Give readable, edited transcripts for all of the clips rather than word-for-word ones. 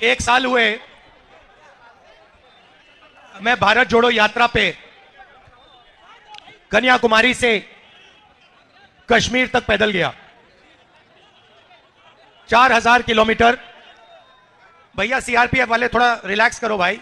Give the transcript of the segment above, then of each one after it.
एक साल हुए मैं भारत जोड़ो यात्रा पे कन्याकुमारी से कश्मीर तक पैदल गया। 4000 किलोमीटर। भैया सीआरपीएफ वाले थोड़ा रिलैक्स करो भाई,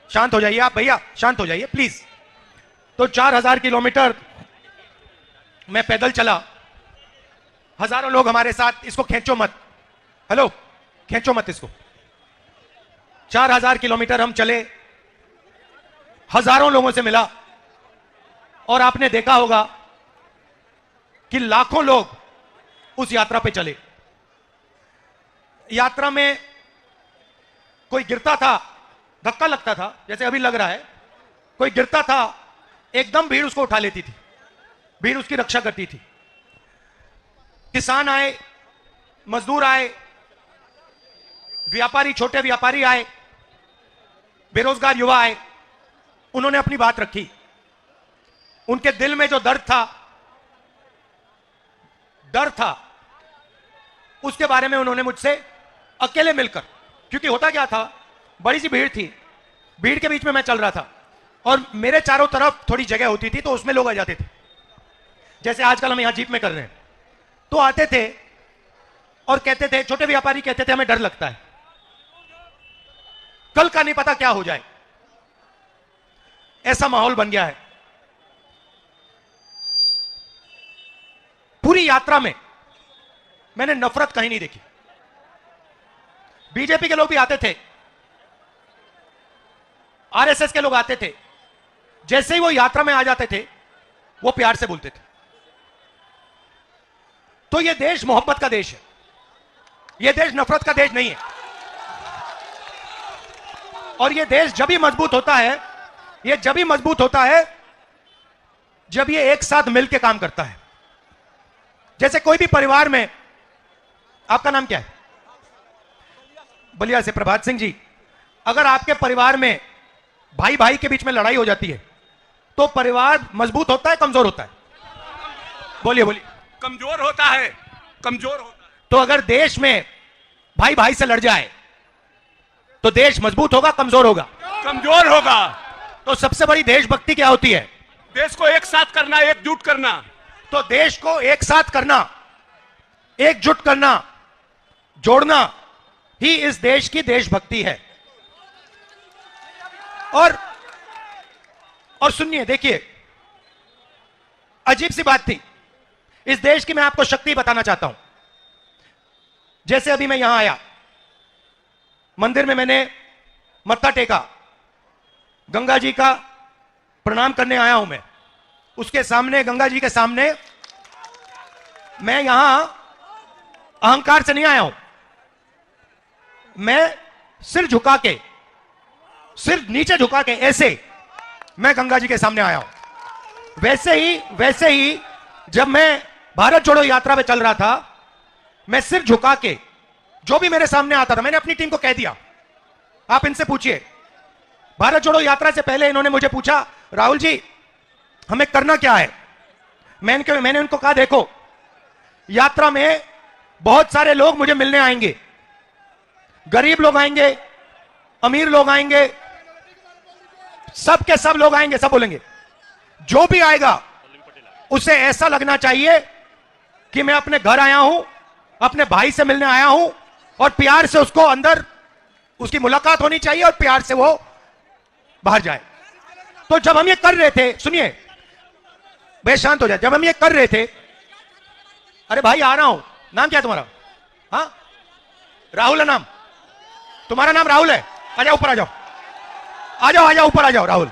शांत हो जाइए आप, भैया शांत हो जाइए प्लीज। तो 4000 किलोमीटर मैं पैदल चला, हजारों लोग हमारे साथ। इसको खींचो मत, हेलो खींचो मत इसको। 4000 किलोमीटर हम चले, हजारों लोगों से मिला, और आपने देखा होगा कि लाखों लोग उस यात्रा पे चले। यात्रा में कोई गिरता था, धक्का लगता था, जैसे अभी लग रहा है, कोई गिरता था, एकदम भीड़ उसको उठा लेती थी, भीड़ उसकी रक्षा करती थी। किसान आए, मजदूर आए, व्यापारी, छोटे व्यापारी आए, बेरोजगार युवा आए, उन्होंने अपनी बात रखी। उनके दिल में जो दर्द था, उसके बारे में उन्होंने मुझसे अकेले मिलकर, क्योंकि होता क्या था, बड़ी सी भीड़ थी, भीड़ के बीच में मैं चल रहा था और मेरे चारों तरफ थोड़ी जगह होती थी, तो उसमें लोग आ जाते थे, जैसे आजकल हम यहां जीप में कर रहे हैं। तो आते थे और कहते थे, छोटे व्यापारी कहते थे, हमें डर लगता है, कल का नहीं पता क्या हो जाए। ऐसा माहौल बन गया है। पूरी यात्रा में मैंने नफरत कहीं नहीं देखी। बीजेपी के लोग भी आते थे, आरएसएस के लोग आते थे, जैसे ही वो यात्रा में आ जाते थे वो प्यार से बोलते थे। तो ये देश मोहब्बत का देश है, ये देश नफरत का देश नहीं है। और ये देश जब भी मजबूत होता है, ये जब भी मजबूत होता है जब ये एक साथ मिलकर काम करता है। जैसे कोई भी परिवार में, आपका नाम क्या है? बलिया से प्रभात सिंह जी। अगर आपके परिवार में भाई भाई के बीच में लड़ाई हो जाती है तो परिवार मजबूत होता है, कमजोर होता है? बोलिए बोलिए। कमजोर होता है, कमजोर होता है। तो अगर देश में भाई भाई से लड़ जाए तो देश मजबूत होगा, कमजोर होगा? कमजोर होगा। तो सबसे बड़ी देशभक्ति क्या होती है? देश को एक साथ करना, एकजुट करना। तो देश को एक साथ करना, एकजुट करना, जोड़ना ही इस देश की देशभक्ति है। और सुनिए, देखिए, अजीब सी बात थी इस देश की, मैं आपको शक्ति बताना चाहता हूं। जैसे अभी मैं यहां आया, मंदिर में मैंने मत्था टेका, गंगा जी का प्रणाम करने आया हूं मैं। उसके सामने, गंगा जी के सामने, मैं यहां अहंकार से नहीं आया हूं, मैं सिर झुका के, सिर नीचे झुका के, ऐसे मैं गंगा जी के सामने आया हूं। वैसे ही जब मैं भारत जोड़ो यात्रा पे चल रहा था, मैं सिर झुका के, जो भी मेरे सामने आता था, मैंने अपनी टीम को कह दिया, आप इनसे पूछिए। भारत जोड़ो यात्रा से पहले इन्होंने मुझे पूछा, राहुल जी हमें करना क्या है? मैंने उनको कहा, देखो, यात्रा में बहुत सारे लोग मुझे मिलने आएंगे, गरीब लोग आएंगे, अमीर लोग आएंगे, सब के सब लोग आएंगे, सब बोलेंगे। जो भी आएगा उसे ऐसा लगना चाहिए कि मैं अपने घर आया हूं, अपने भाई से मिलने आया हूं, और प्यार से उसको अंदर, उसकी मुलाकात होनी चाहिए और प्यार से वो बाहर जाए। तो जब हम ये कर रहे थे, सुनिए भाई, शांत हो जाए, जब हम ये कर रहे थे, अरे भाई आ रहा हूं, नाम क्या है तुम्हारा? हाँ, राहुल है नाम तुम्हारा? नाम राहुल है? आ जाओ ऊपर, आ जाओ, आ जाओ, आ जाओ ऊपर, आ जाओ राहुल।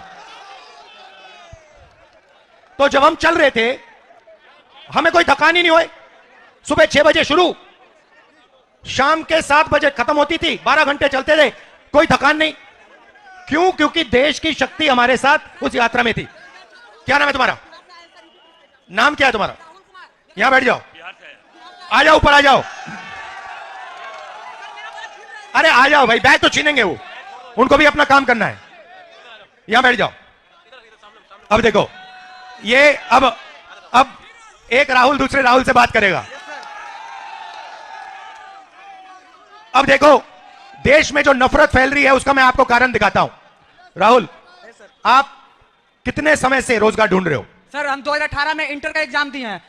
तो जब हम चल रहे थे, हमें कोई थकान ही नहीं हुई। सुबह 6 बजे शुरू, शाम के 7 बजे खत्म होती थी, 12 घंटे चलते थे, कोई थकान नहीं। क्यों? क्योंकि देश की शक्ति हमारे साथ उस यात्रा में थी। क्या नाम है तुम्हारा? नाम क्या है तुम्हारा? यहां बैठ जाओ, आ जाओ ऊपर, आ जाओ। अरे आ जाओ भाई, बैग तो छीनेंगे वो, उनको भी अपना काम करना है। यहां बैठ जाओ। अब देखो, ये अब एक राहुल दूसरे राहुल से बात करेगा। अब देखो, देश में जो नफरत फैल रही है उसका मैं आपको कारण दिखाता हूं। राहुल, आप कितने समय से रोजगार ढूंढ रहे हो? सर हम 2018 में इंटर का एग्जाम दिए हैं,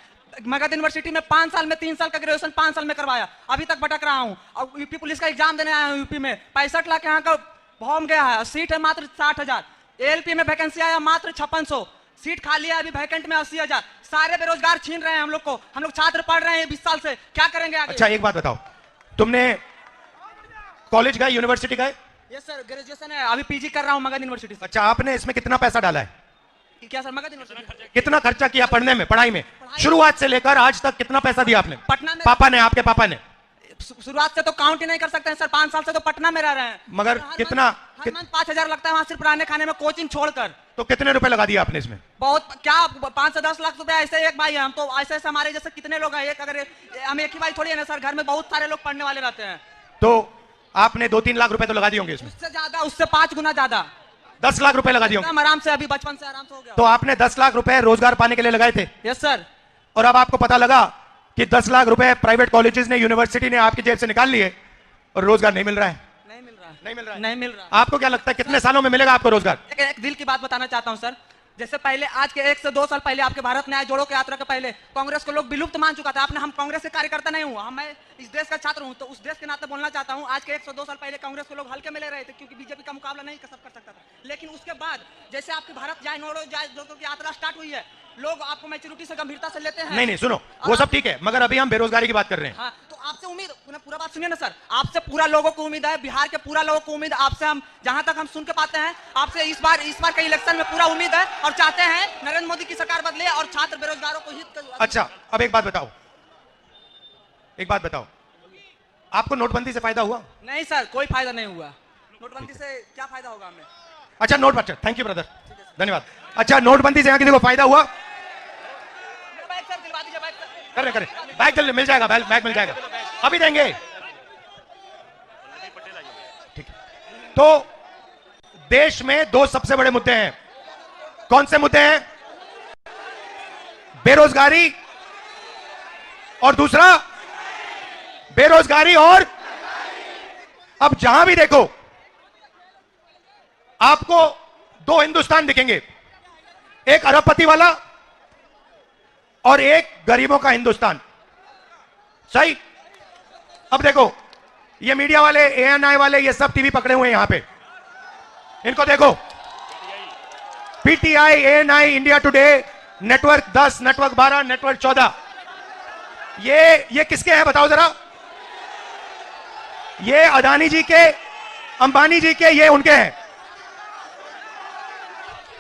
मगध यूनिवर्सिटी में 5 साल में 3 साल का ग्रेजुएशन 5 साल में करवाया, अभी तक भटक रहा हूं। और यूपी पुलिस का एग्जाम देने आया हूं। यूपी में 65 लाख यहाँ का फॉर्म गया है, सीट है मात्र 60,000। एएलपी में वैकेंसी आया मात्र 5600, सीट खाली है अभी वैकेंट में 80,000। सारे बेरोजगार छीन रहे हैं हम लोग को, हम लोग छात्र पढ़ रहे हैं 20 साल से, क्या करेंगे आगे? अच्छा एक बात बताओ, तुमने कॉलेज गए, यूनिवर्सिटी गए? यस सर, ग्रेजुएशन है, अभी पीजी कर रहा हूँ मगध यूनिवर्सिटी से। अच्छा, आपने इसमें कितना पैसा डाला है? क्या सर, मगध यूनिवर्सिटी कितना खर्चा किया पढ़ने में, पढ़ाई में? शुरुआत से लेकर आज तक कितना पैसा दिया आपने? पटना में पापा ने, आपके पापा ने? शुरुआत से तो काउंट ही नहीं कर सकते हैं सर, 5 साल से तो पटना में रह रहे हैं। मगर कितना? 5,000 लगता है वहां सिर्फ रहने खाने में, कोचिंग छोड़कर। तो कितने रुपए लगा दिया आपने इसमें? बहुत क्या, 5 से 10 लाख रुपए ऐसे एक भाई है, हम तो ऐसे ऐसे हमारे जैसे कितने लोग हैं, एक अगर हम एक ही भाई थोड़ी है ना सर, घर में बहुत सारे लोग पढ़ने वाले रहते हैं। तो आपने 2-3 लाख रुपए तो लगा दिए होंगे इसमें? उससे ज्यादा, उससे 5 गुना ज्यादा, 10 लाख रुपए लगा दिए होंगे? हम आराम से अभी बचपन से आराम से हो गया। तो आपने 10 लाख रुपए रोजगार पाने के लिए लगाए थे? Yes sir. और अब आपको पता लगा कि 10 लाख रुपए प्राइवेट कॉलेजेस ने, यूनिवर्सिटी ने आपकी जेब से निकाल लिए और रोजगार नहीं मिल रहा है? नहीं मिल रहा है, नहीं मिल रहा है, नहीं मिल रहा। आपको क्या लगता है कितने सालों में मिलेगा आपको रोजगार? एक दिल की बात बताना चाहता हूं सर, जैसे पहले आज के 1 से 2 साल पहले आपके भारत न्याय जोड़ो की यात्रा के पहले कांग्रेस को लोग विलुप्त मान चुका था। आपने, हम कांग्रेस के कार्यकर्ता नहीं हूं, मैं इस देश का छात्र हूं, तो उस देश के नाते बोलना चाहता हूं। आज के 1 से 2 साल पहले कांग्रेस को लोग हल्के में ले रहे थे क्योंकि बीजेपी का मुकाबला नहीं कर सकता था। लेकिन उसके बाद जैसे आपकी भारत जाए जोड़ो की यात्रा स्टार्ट हुई है, लोग आपको मैच्योरिटी से गंभीरता से लेते हैं। नहीं सुनो, वो सब ठीक है, मगर अभी हम बेरोजगारी की बात कर रहे हैं। हाँ, तो आपसे उम्मीद, पूरा बात सुनिए ना सर, आपसे पूरा लोगों को उम्मीद है, बिहार के पूरा लोगों को उम्मीद है आपसे, हम जहां तक हम सुन के पाते हैं आपसे इस बार के इलेक्शन में पूरा उम्मीद है और चाहते हैं नरेंद्र मोदी की सरकार बदले और छात्र बेरोजगारों को हित। अच्छा, अब एक बात बताओ, आपको नोटबंदी से फायदा हुआ? नहीं सर, कोई फायदा नहीं हुआ। नोटबंदी से क्या फायदा होगा हमें? अच्छा, अच्छा, थैंक यू ब्रदर, धन्यवाद। अच्छा, नोटबंदी से यहाँ किसी को फायदा हुआ? करे बैग मिल जाएगा, बैग मिल जाएगा, अभी देंगे। ठीक है, तो देश में 2 सबसे बड़े मुद्दे हैं। कौन से मुद्दे हैं? बेरोजगारी और दूसरा बेरोजगारी और अब जहां भी देखो आपको 2 हिंदुस्तान दिखेंगे, एक अरबपति वाला और एक गरीबों का हिंदुस्तान। सही? अब देखो, ये मीडिया वाले, एएनआई वाले, ये सब टीवी पकड़े हुए हैं यहां पे, इनको देखो, PTI, ANI, India today, network 10, network 12, network 14, ये किसके हैं बताओ जरा? ये अदानी जी के, अंबानी जी के, ये उनके हैं।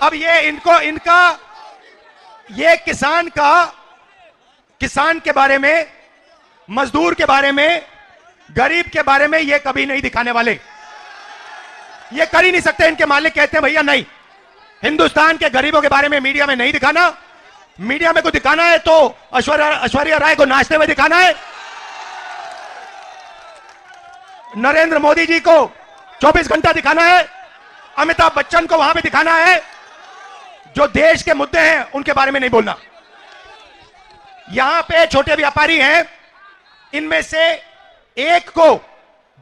अब ये इनका ये किसान के बारे में, मजदूर के बारे में, गरीब के बारे में ये कभी नहीं दिखाने वाले, ये कर ही नहीं सकते। इनके मालिक कहते हैं भैया नहीं, हिंदुस्तान के गरीबों के बारे में मीडिया में नहीं दिखाना। मीडिया में को दिखाना है तो ऐश्वर्या राय को नाचते हुए दिखाना है, नरेंद्र मोदी जी को 24 घंटा दिखाना है, अमिताभ बच्चन को वहां पे दिखाना है। जो देश के मुद्दे हैं उनके बारे में नहीं बोलना। यहां पे छोटे व्यापारी हैं, इनमें से एक को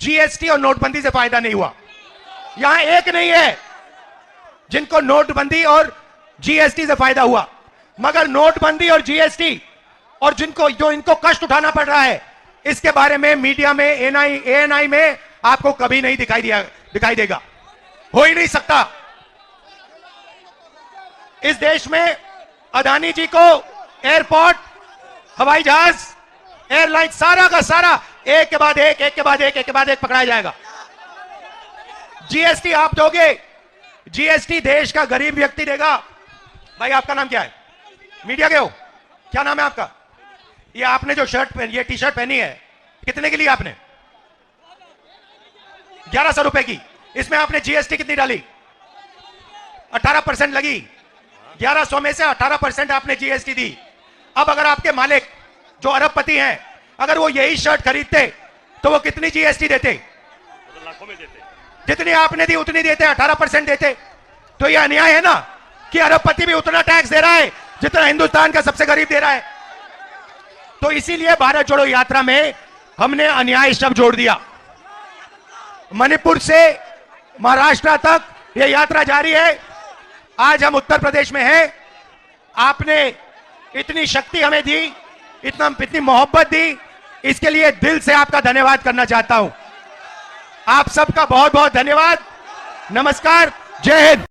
जीएसटी और नोटबंदी से फायदा नहीं हुआ। यहां एक नहीं है जिनको नोटबंदी और जीएसटी से फायदा हुआ, मगर नोटबंदी और जीएसटी और जो इनको कष्ट उठाना पड़ रहा है, इसके बारे में मीडिया में, एएनआई में आपको कभी नहीं दिखाई देगा, हो ही नहीं सकता। इस देश में अदानी जी को एयरपोर्ट, हवाई जहाज, एयरलाइन, सारा का सारा एक के बाद एक पकड़ाया जाएगा। जीएसटी आप दोगे, जीएसटी देश का गरीब व्यक्ति देगा। भाई आपका नाम क्या है? मीडिया के हो, क्या नाम है आपका? ये आपने जो ये टी शर्ट पहनी है, कितने की ली आपने? 1100 रुपए की। इसमें आपने जीएसटी कितनी डाली? 18% लगी। 1100 में से 18% आपने जीएसटी दी। अब अगर आपके मालिक जो अरबपति हैं, अगर वो यही शर्ट खरीदते तो वो कितनी जीएसटी देते? लाखों में देते। जितनी आपने दी उतनी देते, 18% देते। तो ये अन्याय है ना कि अरबपति भी उतना टैक्स दे रहा है जितना हिंदुस्तान का सबसे गरीब दे रहा है। तो इसीलिए भारत जोड़ो यात्रा में हमने अन्याय शब्द जोड़ दिया। मणिपुर से महाराष्ट्र तक यह यात्रा जारी है। आज हम उत्तर प्रदेश में हैं। आपने इतनी शक्ति हमें दी, इतनी मोहब्बत दी, इसके लिए दिल से आपका धन्यवाद करना चाहता हूं। आप सबका बहुत बहुत धन्यवाद। नमस्कार, जय हिंद।